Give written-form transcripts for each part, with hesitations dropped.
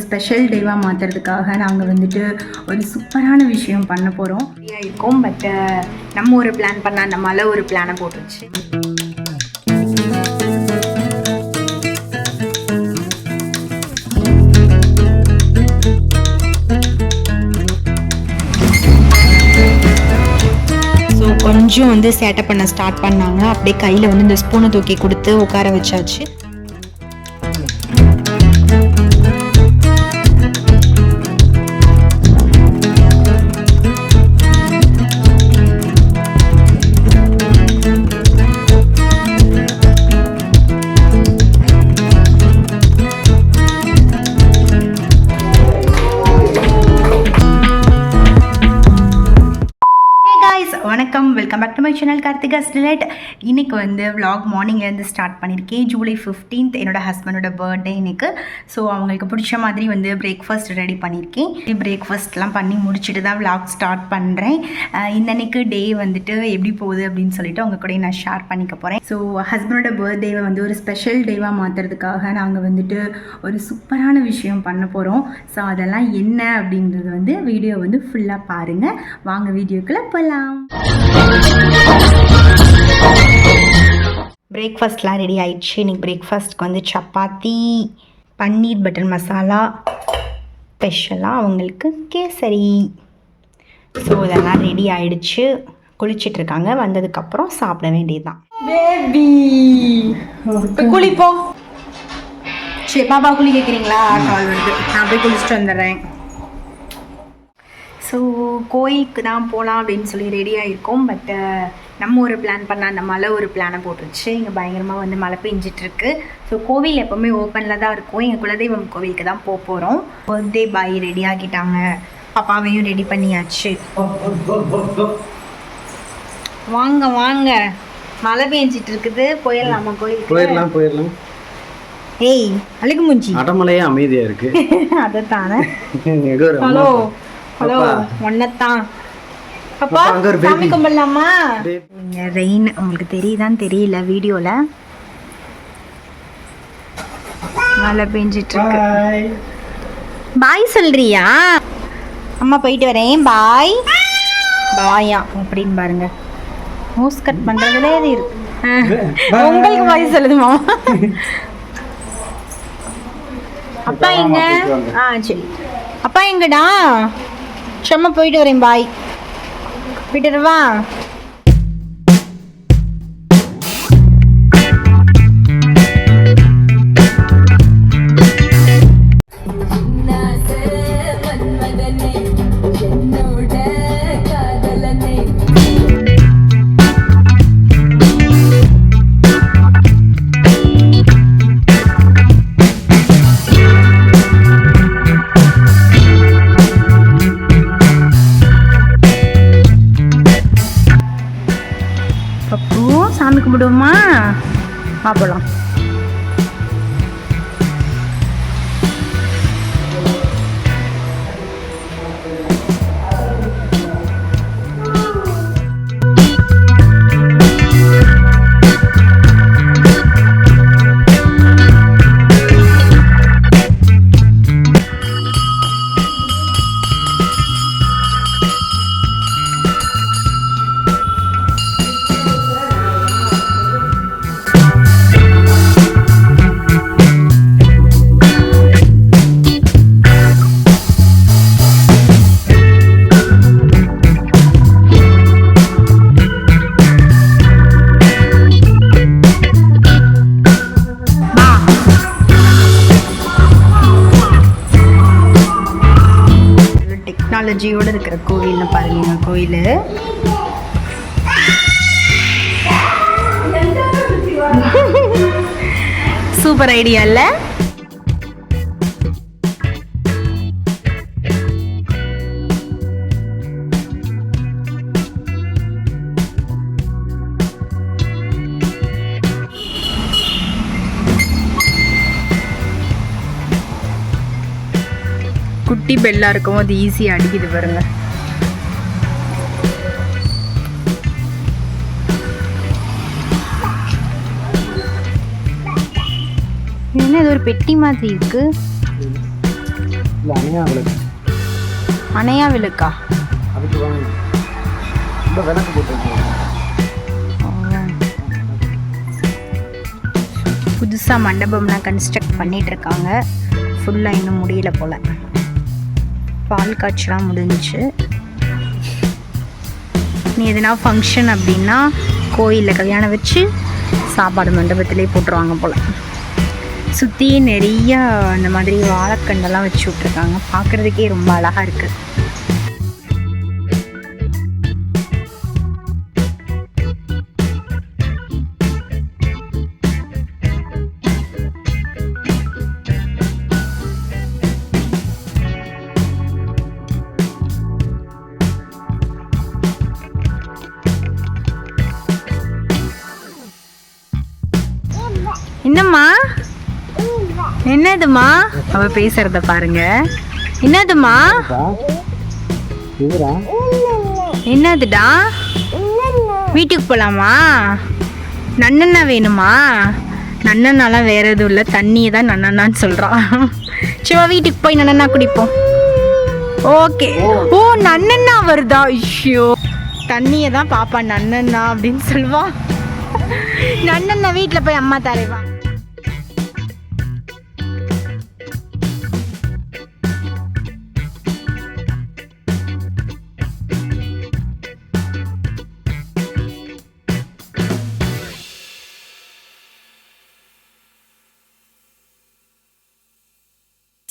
Special டேவாக மாற்றுறதுக்காக நாங்கள் வந்துட்டு ஒரு சூப்பரான விஷயம் பண்ண போகிறோம் இருக்கோம். பட் நம்ம ஒரு பிளான் பண்ணால் அந்த மழை ஒரு பிளானை போட்டுருச்சு. ஸோ கொஞ்சம் வந்து சேட்டை பண்ண ஸ்டார்ட் பண்ணாங்க. அப்படியே கையில் வந்து இந்த ஸ்பூனை தூக்கி கொடுத்து உட்கார வச்சாச்சு. வணக்கம், welcome back to my channel Karthika's delight. இன்றைக்கி வந்து விலாக் மார்னிங்லேருந்து ஸ்டார்ட் பண்ணியிருக்கேன். ஜூலை 15th என்னோட ஹஸ்பண்டோட பர்த்டே இன்றைக்கு. ஸோ அவங்களுக்கு பிடிச்ச மாதிரி வந்து பிரேக்ஃபாஸ்ட் ரெடி பண்ணியிருக்கேன். பிரேக்ஃபாஸ்ட்லாம் பண்ணி முடிச்சுட்டு தான் விலாக் ஸ்டார்ட் பண்ணுறேன். இந்த அன்றைக்கு டே வந்துட்டு எப்படி போகுது அப்படின்னு சொல்லிட்டு அவங்க கூட நான் ஷேர் பண்ணிக்க போகிறேன். ஸோ ஹஸ்பண்டோட பர்த்டேவை வந்து ஒரு ஸ்பெஷல் டேவாக மாற்றுறதுக்காக நாங்கள் வந்துட்டு ஒரு சூப்பரான விஷயம் பண்ண போகிறோம். ஸோ அதெல்லாம் என்ன அப்படின்றது வந்து வீடியோ வந்து ஃபுல்லாக பாருங்கள். வாங்க வீடியோக்குள்ளே போகலாம். பிரேக்ஃபாஸ்ட்லாம் ரெடி ஆயிடுச்சு. இன்றைக்கி பிரேக்ஃபாஸ்ட்க்கு வந்து சப்பாத்தி, பன்னீர் பட்டர் மசாலா, ஸ்பெஷலாக அவங்களுக்கு கேசரி. ஸோ இதெல்லாம் ரெடி ஆயிடுச்சு. குளிச்சிட்ருக்காங்க. வந்ததுக்கப்புறம் சாப்பிட வேண்டியதுதான். பேபி குளிப்போம். சரி பாப்பா குளி கேட்குறீங்களா? கால் வருது, நான் போய் குளிச்சுட்டு வந்துடுறேன். ஸோ கோயிலுக்கு தான் போகலாம் அப்படின்னு சொல்லி ரெடியாக இருக்கோம். பட் நம்ம ஒரு பிளான் பண்ணால் அந்த மழை ஒரு பிளானை போட்டுருச்சு. இங்கே பயங்கரமாக வந்து மழை பெஞ்சிட்ருக்கு. ஸோ கோவில் எப்போவுமே ஓப்பனில் தான் இருக்கும். எங்கள் குலதெய்வம் கோவிலுக்கு தான் போக போகிறோம். பர்த்டே பாய் ரெடி ஆகிட்டாங்க. பாப்பாவையும் ரெடி பண்ணியாச்சு. வாங்க வாங்க, மழை பெஞ்சிட்டு இருக்குது. போயிடலாமா கோயிலுக்கு? போயிடலாம். ஏய் அழுகு மூஞ்சி, அடமலையே அமைதியாக இருக்கு. அதைத்தானே. ஹலோ ஹலோ ஒன்னத்தான். அப்பா சாமி கும்பிடலாமா? ரெயின் உங்களுக்கு தெரியுதான்னு தெரியல வீடியோவில். மழை பெஞ்சிட்டு இருக்கு. பாய் சொல்றியா? அம்மா போயிட்டு வரேன். பாய் பாயா அப்படின்னு பாருங்க. மூஸ் கட் பண்றதுலே இருக்கு. உங்களுக்கு பாய் சொல்லுதுமா? அப்பா எங்க? சரி அப்பா எங்கடா? சும்மா போயிட்டு வரேன். பாய் போயிட்டு வா. சாமி கும்பிடுவோமா? போகலாம். டெக்னாலஜியோடு இருக்கிற கோவில்னு பாருங்க. கோயில் சூப்பர் ஐடியா இல்ல? குட்டி பெல்லா இருக்கும், அது ஈஸியாக அடிக்குது பாருங்க. என்ன இது ஒரு பெட்டி மாதிரி இருக்கு. அணையா விளக்கா? புதுசாக மண்டபம்லாம் கன்ஸ்ட்ரக்ட் பண்ணிட்டு இருக்காங்க. ஃபுல்லாக இன்னும் முடியல போல். பால் காய்ச்சலாம் முடிஞ்சிச்சு. நீ எதுனா ஃபங்க்ஷன் அப்படின்னா கோயிலில் கல்யாணம் வச்சு சாப்பாடு மண்டபத்திலே போட்டுருவாங்க போல். சுற்றி நிறையா அந்த மாதிரி வாழைக்கண்டெல்லாம் வச்சு விட்ருக்காங்க. பார்க்குறதுக்கே ரொம்ப அழகாக இருக்குது. என்னம்மா? என்னதுமா? அவ பேசுறத பாருங்க. என்னதுமா? என்னதுடா? வீட்டுக்கு போலாமா? நன்னண்ணா வேணுமா? நன்னண்ணாலாம் வேற எதுவும் இல்லை, தண்ணியை தான் நன்னண்ணான்னு சொல்றான். சிவா வீட்டுக்கு போய் நன்னண்ணா குடிப்போம். ஓகே. ஓ நன்னண்ணா வருதா? ஐயோ, தண்ணியை தான் பாப்பா நன்னண்ணா அப்படின்னு சொல்லுவா. நன்னண்ணா வீட்டில் போய் அம்மா தரைவா.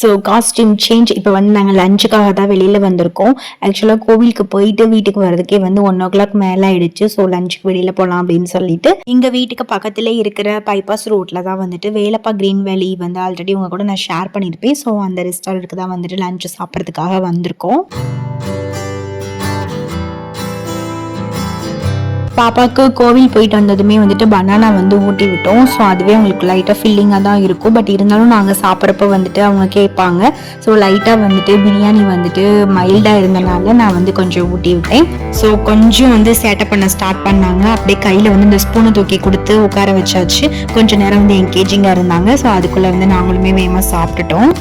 ஸோ காஸ்டியூம் சேஞ்ச் இப்போ வந்து நாங்கள் லஞ்சுக்காக தான் வெளியில் வந்திருக்கோம். ஆக்சுவலாக கோவிலுக்கு போயிட்டு வீட்டுக்கு வரதுக்கே வந்து 1 o'clock மேலே ஆயிடுச்சு. ஸோ லஞ்சுக்கு வெளியில் போகலாம் அப்படின்னு சொல்லிட்டு எங்கள் வீட்டுக்கு பக்கத்தில் இருக்கிற பைபாஸ் ரோட்டில் தான் வந்துட்டு வேலப்பா கிரீன் வேலி வந்து ஆல்ரெடி உங்கள் கூட நான் ஷேர் பண்ணியிருப்பேன். ஸோ அந்த ரெஸ்டாரண்ட்டுக்கு தான் வந்துட்டு லஞ்சு சாப்பிட்றதுக்காக வந்திருக்கோம். பாப்பாவுக்கு கோவில் போயிட்டு வந்ததுமே வந்துட்டு பனானா வந்து ஊட்டி விட்டோம். ஸோ அதுவே அவங்களுக்கு லைட்டாக ஃபில்லிங்காக தான் இருக்கும். பட் இருந்தாலும் நாங்கள் சாப்பிட்றப்ப வந்துட்டு அவங்க கேட்பாங்க. ஸோ லைட்டாக வந்துட்டு பிரியாணி வந்துட்டு மைல்டாக இருந்தனால நான் வந்து கொஞ்சம் ஊட்டி விட்டேன். ஸோ கொஞ்சம் வந்து சேட்டை பண்ண ஸ்டார்ட் பண்ணாங்க. அப்படியே கையில் வந்து இந்த ஸ்பூனை தூக்கி கொடுத்து உட்கார வச்சாச்சு. கொஞ்சம் நேரம் வந்து என்கேஜிங்காக இருந்தாங்க. ஸோ அதுக்குள்ளே வந்து நாங்களுமே வேகமாக சாப்பிட்டுட்டோம்.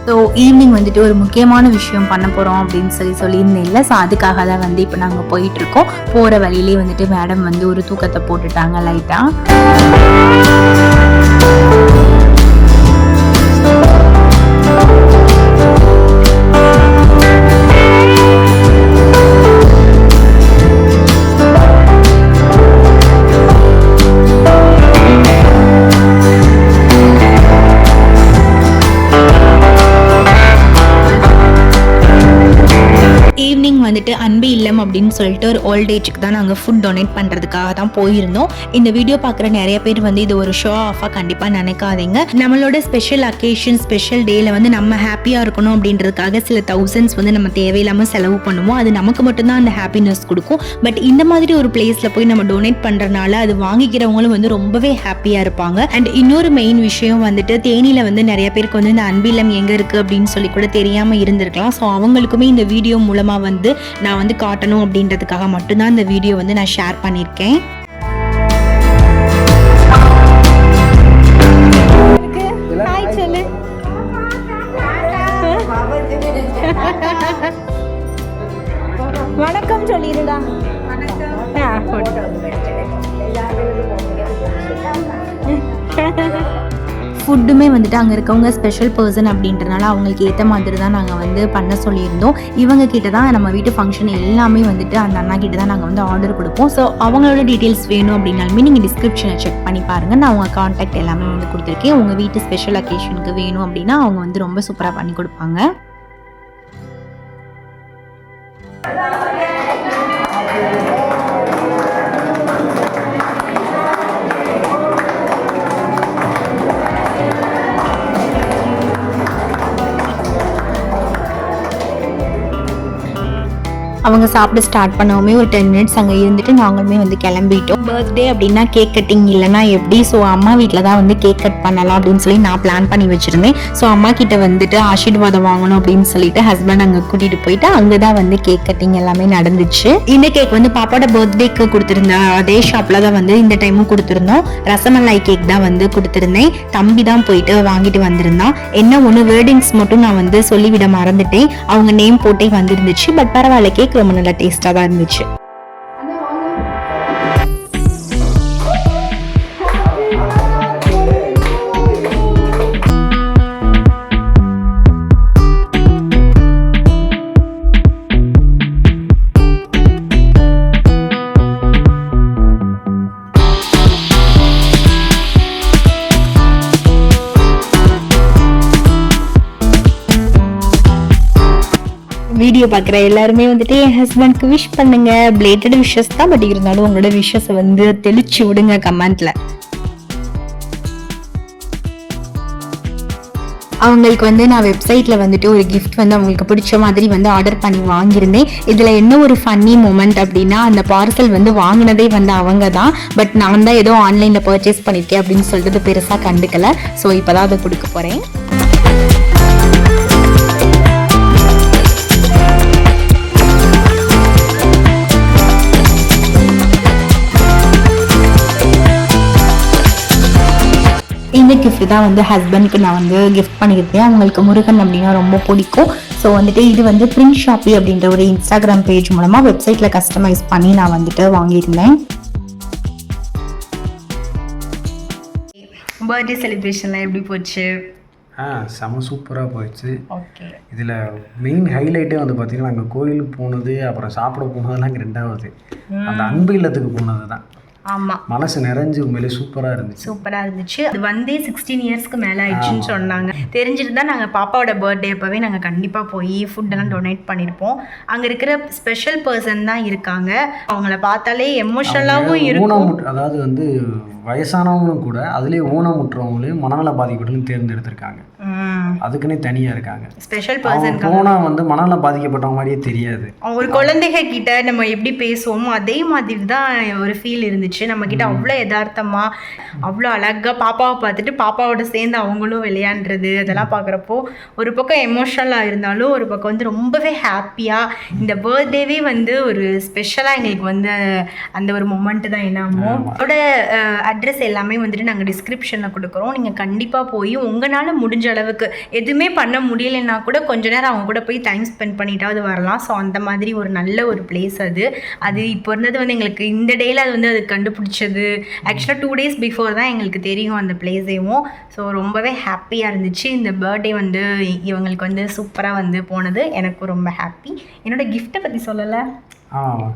ஸோ ஈவினிங் வந்துட்டு ஒரு முக்கியமான விஷயம் பண்ண போகிறோம் அப்படின்னு சொல்லியிருந்தேன்ல. ஸோ அதுக்காக தான் வந்து இப்போ நாங்கள் போயிட்டுருக்கோம். போகிற வழியிலே வந்துட்டு மேடம் வந்து ஒரு தூக்கத்தை போட்டுட்டாங்க லைட்டாக. ஈவினிங் வந்துட்டு அன்பு இல்லம் அப்படின்னு சொல்லிட்டு ஒரு ஓல்ட் ஏஜுக்கு தான் நாங்கள் ஃபுட் டொனேட் பண்ணுறதுக்காக தான் போயிருந்தோம். இந்த வீடியோ பார்க்குற நிறைய பேர் வந்து இது ஒரு ஷோ ஆஃபாக கண்டிப்பாக நினைக்காதீங்க. நம்மளோட ஸ்பெஷல் அக்கேஷன் ஸ்பெஷல் டேயில் வந்து நம்ம ஹாப்பியாக இருக்கணும் அப்படின்றதுக்காக சில தௌசண்ட்ஸ் வந்து நம்ம தேவையில்லாமல் செலவு பண்ணுவோம். அது நமக்கு மட்டும்தான் அந்த ஹாப்பினஸ் கொடுக்கும். பட் இந்த மாதிரி ஒரு பிளேஸில் போய் நம்ம டொனேட் பண்ணுறதுனால அது வாங்கிக்கிறவங்களும் வந்து ரொம்பவே ஹாப்பியாக இருப்பாங்க. அண்ட் இன்னொரு மெயின் விஷயம் வந்துட்டு தேனியில் வந்து நிறைய பேருக்கு வந்து இந்த அன்பு இல்லம் எங்கே இருக்குது அப்படின்னு சொல்லி கூட தெரியாமல் இருந்திருக்கலாம். ஸோ அவங்களுக்குமே இந்த வீடியோ மூலமாக வந்து நான் வந்து காட்டணும் அப்படின்றதுக்காக மட்டும்தான் இந்த வீடியோ வந்து நான் ஷேர் பண்ணியிருக்கேன். வணக்கம் சொல்லிடுடா. ஃபுட்டுமே வந்துட்டு அங்கே இருக்கவங்க ஸ்பெஷல் பர்சன் அப்படின்றனால அவங்களுக்கு ஏற்ற மாதிரி தான் நாங்கள் வந்து பண்ண சொல்லியிருந்தோம். இவங்க கிட்ட தான் நம்ம வீட்டு ஃபங்க்ஷன் எல்லாமே வந்துட்டு அந்த அண்ணா கிட்ட தான் நாங்கள் வந்து ஆர்டர் கொடுப்போம். ஸோ அவங்களோட டீட்டெயில்ஸ் வேணும் அப்படின்னாலுமே நீங்கள் டிஸ்கிரிப்ஷனை செக் பண்ணி பாருங்கள். நான் அவங்க கான்டாக்ட் எல்லாமே வந்து கொடுத்துருக்கேன். உங்கள் வீட்டு ஸ்பெஷல் அக்கேஷனுக்கு வேணும் அப்படின்னா அவங்க வந்து ரொம்ப சூப்பராக பண்ணி கொடுப்பாங்க. அவங்க சாப்பிட ஸ்டார்ட் பண்ணவுமே ஒரு 10 மினிட்ஸ் அங்கே இருந்துட்டு நாங்களுமே வந்து கிளம்பிட்டோம். பர்த்டே அப்படின்னா கேக் கட்டிங் இல்லைனா எப்படி, ஸோ அம்மா வீட்டில் தான் வந்து கேக் கட் பண்ணலாம் அப்படின்னு சொல்லி நான் பிளான் பண்ணி வச்சுருந்தேன். ஸோ அம்மா கிட்ட வந்துட்டு ஆசீர்வாதம் வாங்கணும் அப்படின்னு சொல்லிட்டு ஹஸ்பண்ட் அங்கே கூட்டிகிட்டு போயிட்டு அங்கே தான் வந்து கேக் கட்டிங் எல்லாமே நடந்துச்சு. இந்த கேக் வந்து பாப்பாவோட பர்த்டேக்கு கொடுத்துருந்தேன் அதே ஷாப்பில் தான் வந்து இந்த டைமும் கொடுத்துருந்தோம். ரசமலாய் கேக் தான் வந்து கொடுத்துருந்தேன். தம்பி தான் போயிட்டு வாங்கிட்டு வந்திருந்தான். என்ன ஒன்று வேர்டிங்ஸ் மட்டும் நான் வந்து சொல்லிவிட மறந்துட்டேன். அவங்க நேம் போட்டே வந்துருந்துச்சு. பட் பரவாயில்ல, கேக் ரொம்ப நல்லா டேஸ்டாக தான் இருந்துச்சு. வீடியோ பார்க்குற எல்லாருமே வந்துட்டு என் ஹஸ்பண்ட்க்கு விஷ் பண்ணுங்க. பிளேட்டட் விஷஸ் தான், பட் இருந்தாலும் உங்களோட விஷஸை வந்து தெளிச்சு விடுங்க கமெண்ட்ல. அவங்களுக்கு வந்து நான் வெப்சைட்டில் வந்துட்டு ஒரு கிஃப்ட் வந்து அவங்களுக்கு பிடிச்ச மாதிரி வந்து ஆர்டர் பண்ணி வாங்கியிருந்தேன். இதில் என்ன ஒரு ஃபன்னி மூமெண்ட் அப்படின்னா, அந்த பார்சல் வந்து வாங்கினதே வந்து அவங்க தான். பட் நான் தான் ஏதோ ஆன்லைனில் பர்ச்சேஸ் பண்ணியிருக்கேன் அப்படின்னு சொல்லிட்டு பெருசாக கண்டுக்கல. ஸோ இப்போ தான் அதை கொடுக்க போகிறேன். இந்த கிஃப்ட் தான் வந்து ஹஸ்பண்ட்க்கு நான் வந்து கிஃப்ட் பண்ணியிருக்கேன். அவங்களுக்கு முருகன் அப்படின்னா ரொம்ப பிடிக்கும். ஸோ வந்துட்டு இது வந்து பிரிண்ட் ஷாப்பி அப்படின்ற ஒரு இன்ஸ்டாகிராம் பேஜ் மூலமாக வெப்சைட்டில் கஸ்டமைஸ் பண்ணி நான் வந்துட்டு வாங்கியிருந்தேன். பர்த்டே செலிப்ரேஷன்லாம் எப்படி போச்சு? செம சூப்பராக போயிடுச்சு. ஓகே. இதில் மெயின் ஹைலைட்டே வந்து பார்த்திங்கன்னா, நாங்கள் கோயிலுக்கு போனது, அப்புறம் சாப்பிட போனதெல்லாம் இங்கே 2வது. அந்த அன்பு இல்லத்துக்கு போனது தான். ஆமாம், மனசு நிறைஞ்சு உண்மையிலே சூப்பராக இருந்துச்சு. அது வந்து 16 இயர்ஸ்க்கு மேலே ஆயிடுச்சுன்னு சொன்னாங்க. தெரிஞ்சுட்டு தான் நாங்கள் பாப்பாவோட பர்த்டே அப்போவே நாங்கள் கண்டிப்பாக போய் ஃபுட்டெல்லாம் டொனேட் பண்ணியிருப்போம். அங்கே இருக்கிற ஸ்பெஷல் பர்சன் தான் இருக்காங்க. அவங்கள பார்த்தாலே எமோஷனலாகவும் இருக்கும். அதாவது வந்து வயசானவங்களும் கூட அதுலேயே ஊனமுற்றவங்களையும் மனநல பாதிக்கப்பட்டவங்களையும் தேர்ந்தெடுத்திருக்காங்க. அதுக்குன்னே தனியாக இருக்காங்க ஸ்பெஷல் பர்சன். போனால் வந்து மனநல பாதிக்கப்பட்டவங்க மாதிரியே தெரியாது. ஒரு குழந்தைங்க கிட்ட நம்ம எப்படி பேசுவோமோ அதே மாதிரி தான் ஒரு ஃபீல் இருந்துச்சு. நம்ம கிட்ட அவ்வளோ யதார்த்தமாக அவ்வளோ அழகாக பாப்பாவை பார்த்துட்டு பாப்பாவோட சேர்ந்து அவங்களும் விளையாண்டுறது அதெல்லாம் பார்க்குறப்போ ஒரு பக்கம் எமோஷனலாக இருந்தாலும் ஒரு பக்கம் வந்து ரொம்பவே ஹாப்பியாக இந்த பர்த்டேவே வந்து ஒரு ஸ்பெஷலாக எங்களுக்கு வந்து அந்த ஒரு மொமெண்ட்டு தான். என்னமோ அதோட அட்ரஸ் எல்லாமே வந்துட்டு நாங்கள் டிஸ்கிரிப்ஷனில் கொடுக்குறோம். நீங்கள் கண்டிப்பாக போய் உங்களால் முடிஞ்ச அளவுக்கு எதுவுமே பண்ண முடியலைன்னா கூட கொஞ்ச நேரம் அவங்க கூட போய் டைம் ஸ்பெண்ட் பண்ணிட்டாவது வரலாம். ஸோ அந்த மாதிரி ஒரு நல்ல ஒரு பிளேஸ் அது இப்போ இருந்தது வந்து எங்களுக்கு இந்த டேயில் அது வந்து அது கண்டுபிடிச்சது. ஆக்சுவலாக 2 days பிஃபோர் தான் எங்களுக்கு தெரியும் அந்த பிளேஸையும். ஸோ ரொம்பவே ஹாப்பியாக இருந்துச்சு. இந்த பர்த்டே வந்து இவங்களுக்கு வந்து சூப்பராக வந்து போனது. எனக்கு ரொம்ப ஹாப்பி. என்னோடய கிஃப்ட்டை பற்றி சொல்லலை.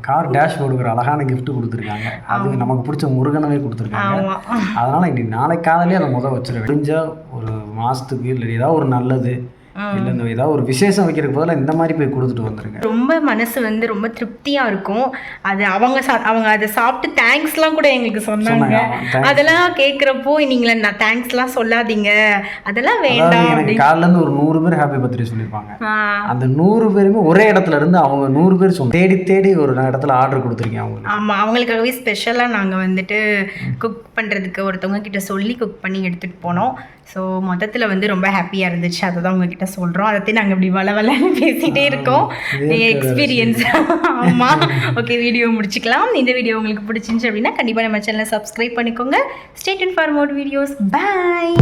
கார் டேஷ்போர்டுக்கு ஒரு அழகான கிஃப்ட் கொடுத்துருக்காங்க. அது நமக்கு பிடிச்ச முருகனவே கொடுத்துருக்காங்க. அதனால் இன்னைக்கு நாளைக்கு காலையிலே அதை வச்சுருவேன். முடிஞ்ச ஒரு மாதத்துக்கு இல்லை ஏதாவது ஒரு நல்லது இல்லை இந்த ஏதாவது ஒரு விசேஷம் வைக்கிறதுக்கு பதிலாக இந்த மாதிரி போய் கொடுத்துட்டு வந்துருங்க. ரொம்ப மனசு வந்து ரொம்ப திருப்தியாக இருக்கும். அது அவங்க அதை சாப்பிட்டு தேங்க்ஸ்லாம் கூட எங்களுக்கு சொன்னாங்க. அதெல்லாம் கேட்குறப்போ நீங்களே நான் தேங்க்ஸ்லாம் சொல்லாதீங்க, அதெல்லாம் வேண்டாம். எனக்கு காலிலேருந்து ஒரு 100 பேர் ஹாப்பி பர்த்டே சொல்லியிருப்பாங்க. அந்த 100 பேருமே ஒரே இடத்துல இருந்து அவங்க 100 பேர் தேடி தேடி ஒரு இடத்துல ஆர்டர் கொடுத்துருக்கேன் அவங்களுக்கு. ஆமாம், அவங்களுக்காகவே ஸ்பெஷலாக நாங்கள் வந்துட்டு குக் பண்ணுறதுக்கு ஒருத்தவங்க கிட்ட சொல்லி குக் பண்ணி எடுத்துகிட்டு போனோம். ஸோ மொத்தத்தில் வந்து ரொம்ப ஹாப்பியாக இருந்துச்சு. அதை தான் உங்ககிட்ட சொல்கிறோம். அதை நாங்கள் இப்படி வளவலன்னு பேசிகிட்டே இருக்கோம். எக்ஸ்பீரியன்ஸ். ஆமாம். ஓகே, வீடியோ முடிச்சுக்கலாம். இந்த வீடியோ உங்களுக்கு பிடிச்சிருந்துச்சு அப்படின்னா கண்டிப்பாக நம்ம சேனலை சப்ஸ்கிரைப் பண்ணிக்கோங்க. Stay tuned for more videos. Bye.